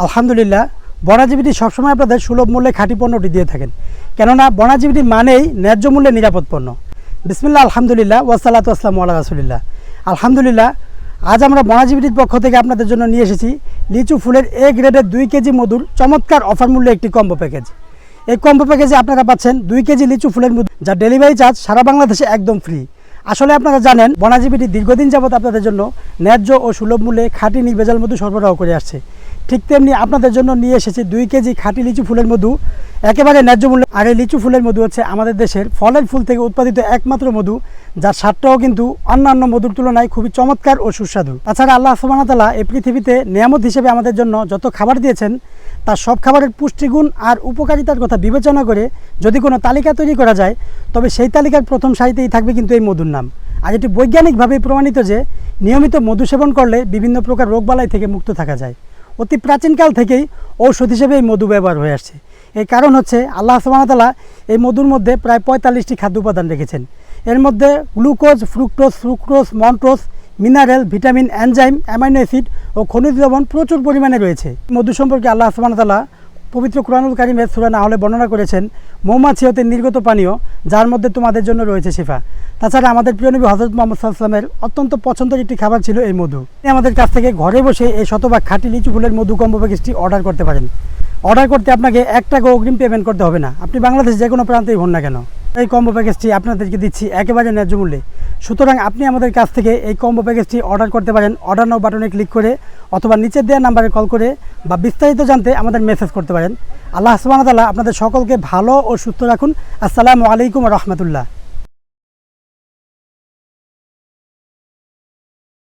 আলহামদুলিল্লাহ, বনাজীবিটি সবসময় আপনাদের সুলভ মূল্যে খাঁটি পণ্যটি দিয়ে থাকেন, কেননা বনাজীবিটি মানেই ন্যায্য মূল্যে নিরাপদ পণ্য। বিসমিল্লাহ, আলহামদুলিল্লাহ, ওয়াসসালাতু ওয়াসসালামু আলা রাসূলিল্লাহ। আলহামদুলিল্লাহ, আজ আমরা বনাজীবিটির পক্ষ থেকে আপনাদের জন্য নিয়ে এসেছি লিচু ফুলের এ গ্রেডের 2 কেজি মধুর চমৎকার অফার মূল্যে একটি কম্বো প্যাকেজ। এই কম্বো প্যাকেজে আপনারা পাচ্ছেন 2 কেজি লিচু ফুলের মধু, যা ডেলিভারি চার্জ সারা বাংলাদেশে একদম ফ্রি। আসলে আপনারা জানেন, বনাজীবিটি দীর্ঘদিন যাবৎ আপনাদের জন্য ন্যায্য ও সুলভ মূল্যে খাঁটি নির্ভেজাল মধু সরবরাহ করে আসছে। ঠিক তেমনি আপনাদের জন্য নিয়ে এসেছি 2 কেজি খাঁটি লিচু ফুলের মধু, একেবারে ন্যায্য মূল্যে। আর এই লিচু ফুলের মধু হচ্ছে আমাদের দেশের ফলের ফুল থেকে উৎপাদিত একমাত্র মধু, যার স্বাদটাও কিন্তু অন্যান্য মধুর তুলনায় খুবই চমৎকার ও সুস্বাদু। তাছাড়া আল্লাহ সুবহানাহু ওয়া তাআলা এই পৃথিবীতে নিয়ামত হিসেবে আমাদের জন্য যত খাবার দিয়েছেন, তার সব খাবারের পুষ্টিগুণ আর উপকারিতার কথা বিবেচনা করে যদি কোনো তালিকা তৈরি করা যায়, তবে সেই তালিকার প্রথম সারিতেই থাকবে কিন্তু এই মধুর নাম। আর এটি বৈজ্ঞানিকভাবে প্রমাণিত যে নিয়মিত মধু সেবন করলে বিভিন্ন প্রকার রোগবালাই থেকে মুক্ত থাকা যায়। অতি প্রাচীনকাল থেকেই ঔষধ হিসেবে এই মধু ব্যবহার হয়ে আসছে। এই কারণ হচ্ছে আল্লাহ সুবহানাহু ওয়া তাআলা এই মধুর মধ্যে প্রায় 45টি খাদ্য উপাদান রেখেছেন। এর মধ্যে glucose, fructose, sucrose, maltose, mineral, vitamin, enzyme, amino acid ও খনিজ লবণ প্রচুর পরিমাণে রয়েছে। মধু সম্পর্কে আল্লাহ সুবহানাহু ওয়া তাআলা পবিত্র কুরআনুল কারীমের সূরা নাহলে বর্ণনা করেছেন, মৌমাছি হতে নির্গত পানীয়, যার মধ্যে তোমাদের জন্য রয়েছে শিফা। তাছাড়া আমাদের প্রিয় নবী হযরত মুহাম্মদ সাল্লাল্লাহু আলাইহি ওয়াসাল্লামের অত্যন্ত পছন্দের একটি খাবার ছিল এই মধু। আমাদের কাছ থেকে ঘরে বসে এই শতভাগ খাঁটি লিচু ফুলের মধু কম্বো প্যাকেজটি অর্ডার করতে পারেন। অর্ডার করতে আপনাকে 1 টাকা অগ্রিম পেমেন্ট করতে হবে না, আপনি বাংলাদেশ যে কোনো প্রান্তেই হন না কেন। এই কম্বো প্যাকেজটি আপনাদেরকে দিচ্ছি একেবারে ন্যায্য মূল্যে। সুতরাং আপনি আমাদের কাছ থেকে এই কম্বো প্যাকেজটি অর্ডার করতে পারেন অর্ডার নাও বাটনে ক্লিক করে, অথবা নিচের দেওয়া নাম্বারে কল করে, বা বিস্তারিত জানতে আমাদের মেসেজ করতে পারেন। আল্লাহ সুবহানাহু ওয়া তাআলা আপনাদের সকলকে ভালো ও সুস্থ রাখুন। আসসালামু আলাইকুম ওয়া রাহমাতুল্লাহ।